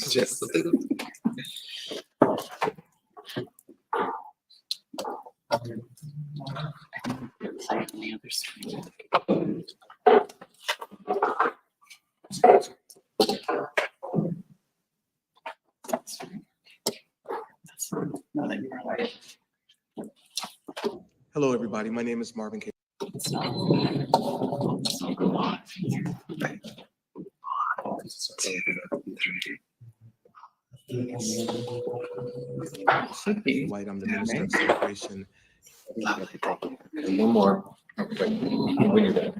Just a little. Hello, everybody. My name is Marvin. White, I'm the Minister of Celebration. One more. When you're done.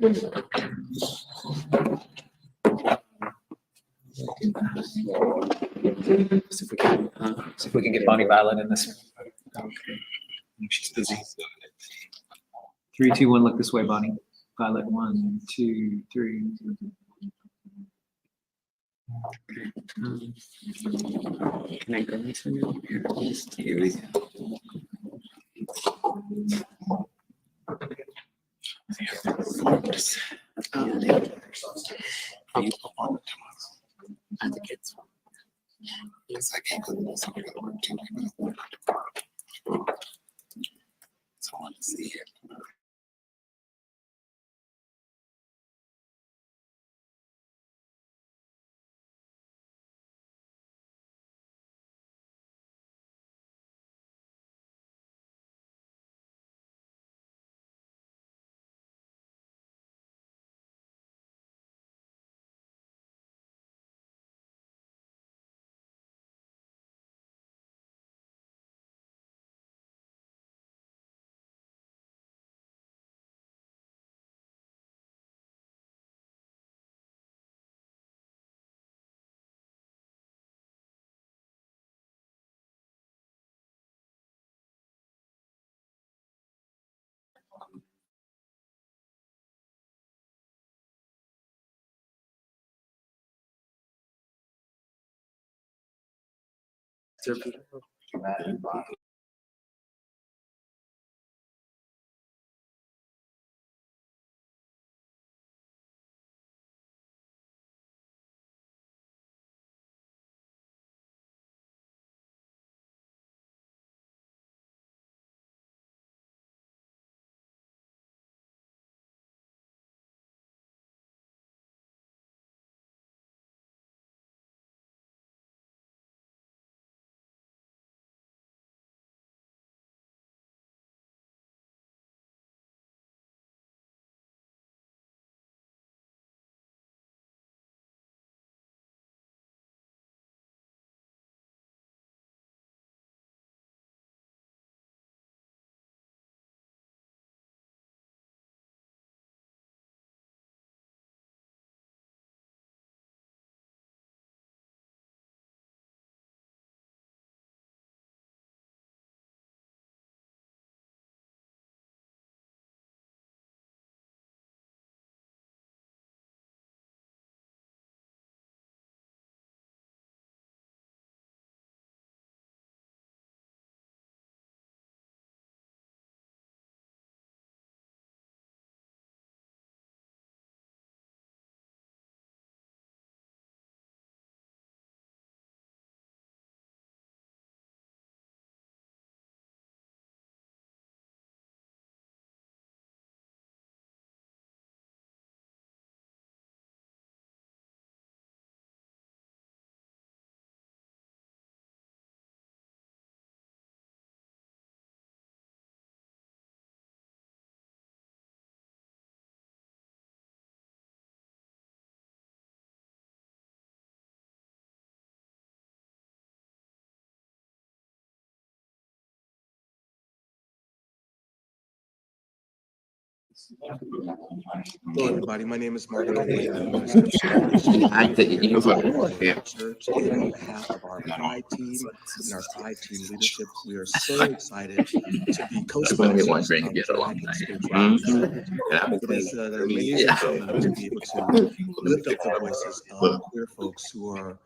See if we can get Bonnie Violet in this. Okay. She's busy. 3, 2, 1. Look this way, Bonnie. Violet. 1, 2, 3. Can I go this one? Here we go. And the kids. Yes, I can't go to this. I'm going to work too. So I want to see it. Hello, everybody. My name is Marvin. I'm the Minister of Celebration. Church, and on behalf of our Pride team and our Pride team leadership, we are so excited to be co-sponsors of Pride and Spirituality Summit. It is an amazing honor to be able to lift up the voices of queer folks who are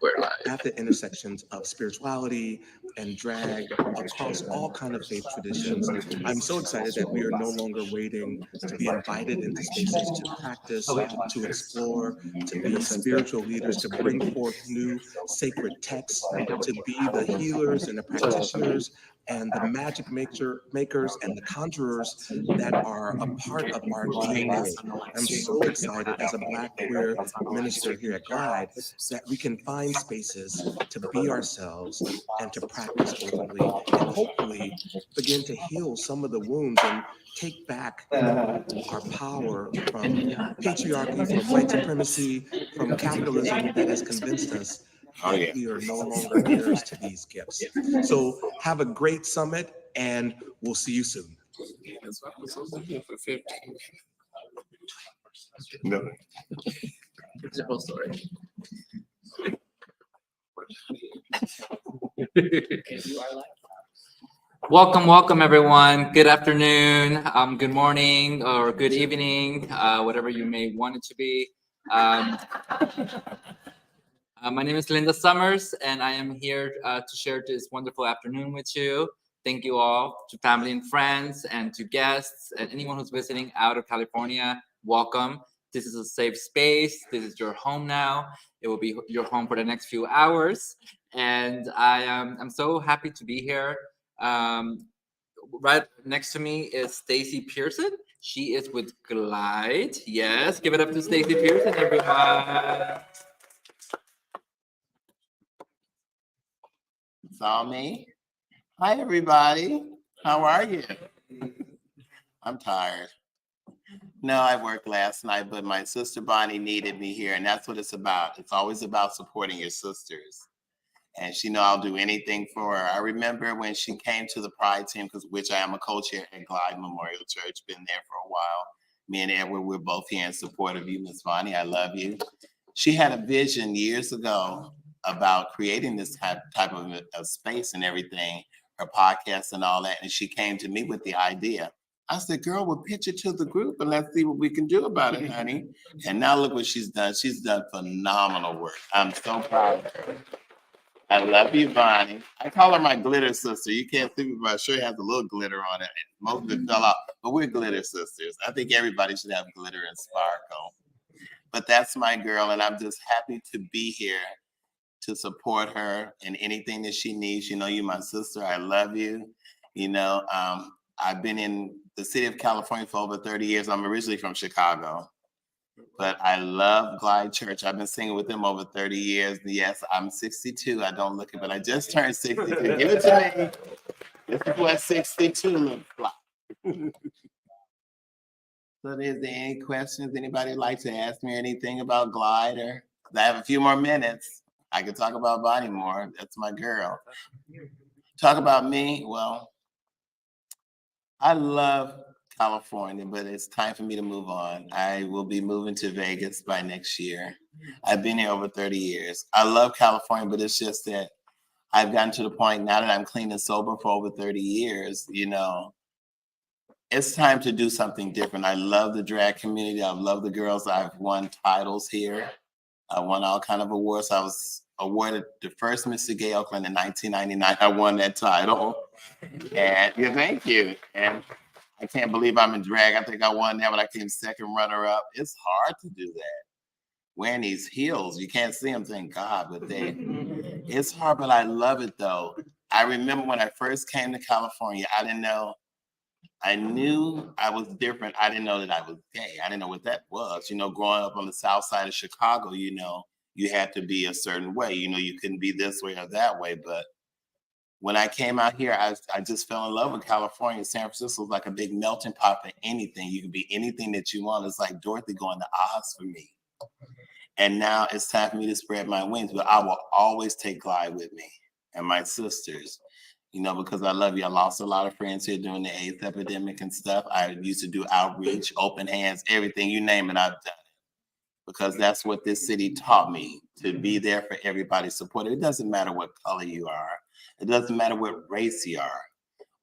at the intersections of spirituality and drag across all kind of faith traditions. I'm so excited that we are no longer waiting to be invited into spaces to practice, to explore, to be spiritual leaders, to bring forth new sacred texts, to be the healers and the practitioners and the makers and the conjurers that are a part of our DNA. I'm so excited as a Black queer minister here at Glide that we can find spaces to be ourselves and to practice openly and hopefully begin to heal some of the wounds and take back our power from patriarchy, from white supremacy, from capitalism that has convinced us that we are no longer heirs to these gifts. So have a great summit and we'll see you soon. That's what I was supposed to do for 15 minutes. No. It's the whole story. Welcome, everyone. Good afternoon, good morning, or good evening, whatever you may want it to be. My name is Linda Summers, and I am here to share this wonderful afternoon with you. Thank you all to family and friends, and to guests, and anyone who's visiting out of California. Welcome. This is a safe space. This is your home now. It will be your home for the next few hours, and I'm so happy to be here. Right next to me is Stacy Pearson. She is with Glide. Yes, give it up to Stacy Pearson, everyone. It's all me. Hi, everybody. How are you? I'm tired. No, I worked last night, but my sister Bonnie needed me here, and that's what it's about. It's always about supporting your sisters. And she know I'll do anything for her. I remember when she came to the Pride team, which I am a coach here at Glide Memorial Church, been there for a while. Me and Edward, we're both here in support of you, Miss Bonnie. I love you. She had a vision years ago about creating this type of space and everything, her podcast and all that. And she came to me with the idea. I said, girl, we'll pitch it to the group and let's see what we can do about it, honey. And now look what she's done. She's done phenomenal work. I'm so proud of her. I love you, Bonnie. I call her my glitter sister. You can't see me, but my shirt has a little glitter on it. Most of it fell out, but we're glitter sisters. I think everybody should have glitter and sparkle. But that's my girl, and I'm just happy to be here to support her in anything that she needs. You know, you're my sister. I love you. You know, I've been in the city of California for over 30 years. I'm originally from Chicago. But I love Glide Church. I've been singing with them over 30 years. Yes, I'm 62. I don't look it, but I just turned 62. Give it to me. This is what 62 looks like. So is there any questions? Anybody like to ask me anything about Glide? Or I have a few more minutes. I can talk about Bonnie more. That's my girl. Talk about me. Well, I love California, but it's time for me to move on. I will be moving to Vegas by next year. I've been here over 30 years. I love California, but it's just that I've gotten to the point now that I'm clean and sober for over 30 years, you know, it's time to do something different. I love the drag community. I love the girls. I've won titles here. I won all kind of awards. I was awarded the first Mr. Gay Oakland in 1999. I won that title. And yeah, thank you. And I can't believe I'm in drag. I think I won that when I came second runner-up. It's hard to do that. Wearing these heels, you can't see them, thank God, but it's hard, but I love it though. I remember when I first came to California, I didn't know, I knew I was different. I didn't know that I was gay. I didn't know what that was. You know, growing up on the south side of Chicago, you know, you had to be a certain way. You know, you couldn't be this way or that way, but when I came out here, I just fell in love with California. San Francisco was like a big melting pot for anything. You can be anything that you want. It's like Dorothy going to Oz for me. And now it's time for me to spread my wings, but I will always take Glide with me and my sisters, you know, because I love you. I lost a lot of friends here during the AIDS epidemic and stuff. I used to do outreach, open hands, everything, you name it, I've done it. Because that's what this city taught me, to be there for everybody, support. It doesn't matter what color you are. It doesn't matter what race you are.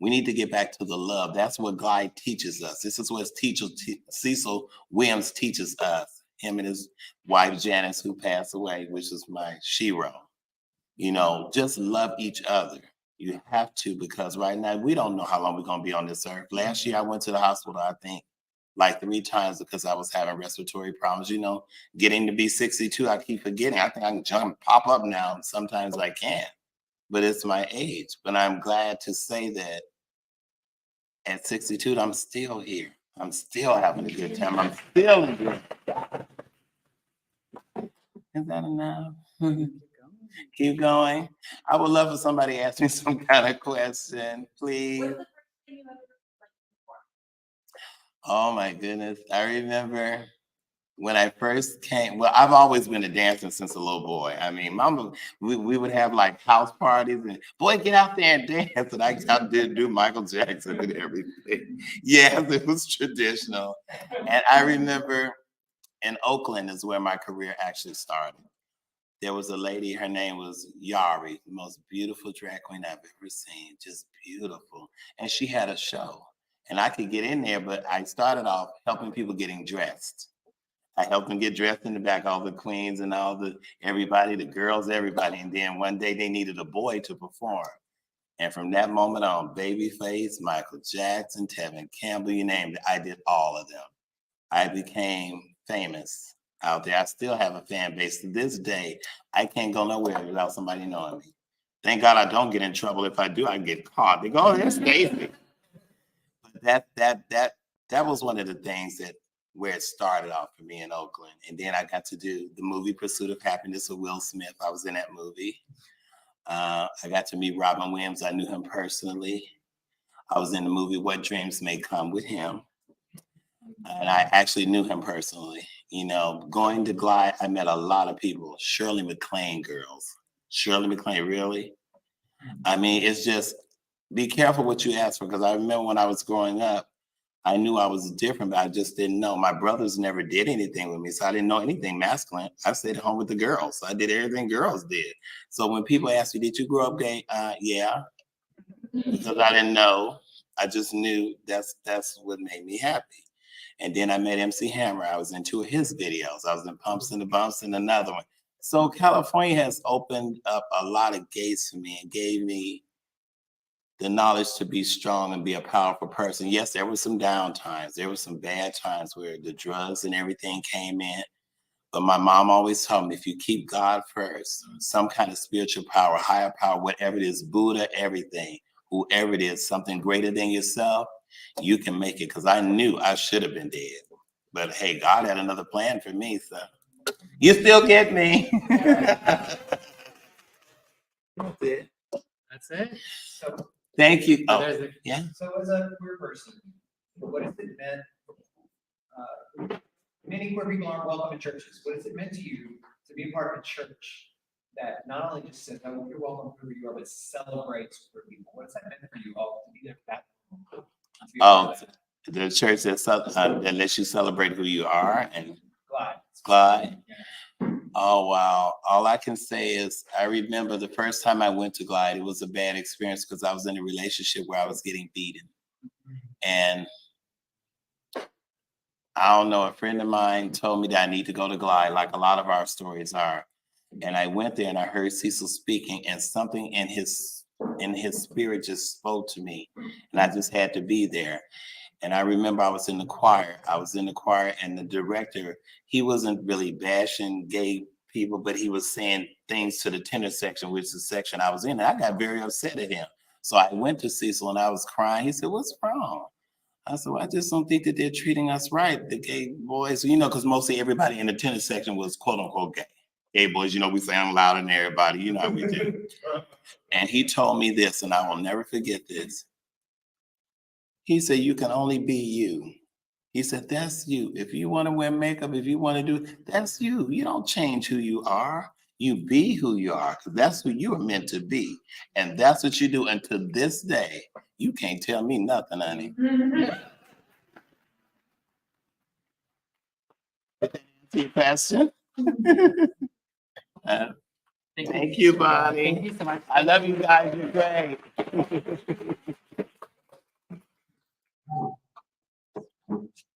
We need to get back to the love. That's what Glide teaches us. This is what Cecil Williams teaches us. Him and his wife, Janice, who passed away, which is my shero. You know, just love each other. You have to, because right now we don't know how long we're gonna be on this earth. Last year I went to the hospital, I think, like 3 times because I was having respiratory problems. You know, getting to be 62, I keep forgetting. I think I can jump, pop up now. Sometimes I can't, but it's my age. But I'm glad to say that at 62, I'm still here. I'm still having a good time. I'm still enjoying. Is that enough? Keep going. I would love for somebody to ask me some kind of question, please. Oh my goodness. I remember when I first came, well, I've always been a dancer since a little boy. I mean, mama, we would have like house parties and boy, get out there and dance. And I did do Michael Jackson and everything. Yes, it was traditional. And I remember in Oakland is where my career actually started. There was a lady, her name was Yari, the most beautiful drag queen I've ever seen, just beautiful. And she had a show. And I could get in there, but I started off helping people getting dressed. I helped them get dressed in the back, all the queens and all the everybody, the girls, everybody. And then one day they needed a boy to perform. And from that moment on, Babyface, Michael Jackson, Tevin Campbell, you name it, I did all of them. I became famous out there. I still have a fan base to this day. I can't go nowhere without somebody knowing me. Thank God I don't get in trouble. If I do, I get caught. They go, oh, there's Stacy. But that was one of the things that where it started off for me in Oakland. And then I got to do the movie Pursuit of Happiness with Will Smith. I was in that movie. I got to meet Robin Williams. I knew him personally. I was in the movie What Dreams May Come with him. And I actually knew him personally. You know, going to Glide, I met a lot of people. Shirley MacLaine girls. Shirley MacLaine, really? I mean, it's just, be careful what you ask for, because I remember when I was growing up, I knew I was different, but I just didn't know. My brothers never did anything with me, so I didn't know anything masculine. I stayed at home with the girls. So I did everything girls did. So when people ask me, did you grow up gay? Yeah, because I didn't know. I just knew that's what made me happy. And then I met MC Hammer. I was in 2 of his videos. I was in Pumps and the Bumps and another one. So California has opened up a lot of gates for me and gave me the knowledge to be strong and be a powerful person. Yes, there were some down times. There were some bad times where the drugs and everything came in. But my mom always told me, if you keep God first, some kind of spiritual power, higher power, whatever it is, Buddha, everything, whoever it is, something greater than yourself, you can make it. Because I knew I should have been dead. But hey, God had another plan for me, so you still get me. That's it. That's it. So, Thank you. so Oh, there's a- yeah. So as a queer person, what has it meant? Many queer people aren't welcome in churches. What has it meant to you to be a part of a church that not only just says, "Oh, you're welcome who you are," but celebrates queer people? What has that meant for you all to be there for that? Oh, the church that lets you celebrate who you are and Glide. Oh, wow. All I can say is I remember the first time I went to Glide, it was a bad experience because I was in a relationship where I was getting beaten. And I don't know, a friend of mine told me that I need to go to Glide, like a lot of our stories are. And I went there and I heard Cecil speaking, and something in his spirit just spoke to me. And I just had to be there. And I remember I was in the choir. And the director, he wasn't really bashing gay people, but he was saying things to the tenor section, which is the section I was in. And I got very upset at him. So I went to Cecil and I was crying. He said, "What's wrong?" I said, "Well, I just don't think that they're treating us right, the gay boys." You know, because mostly everybody in the tenor section was quote unquote gay. Gay boys, you know, we sound loud than everybody, you know how we do. And he told me this, and I will never forget this. He said, "You can only be you." He said, "That's you. If you want to wear makeup, if you want to do, that's you. You don't change who you are. You be who you are, because that's who you are meant to be. And that's what you do. And to this day, you can't tell me nothing, honey." Your question? Thank you, Bonnie. Thank you so much. I love you guys. You're great.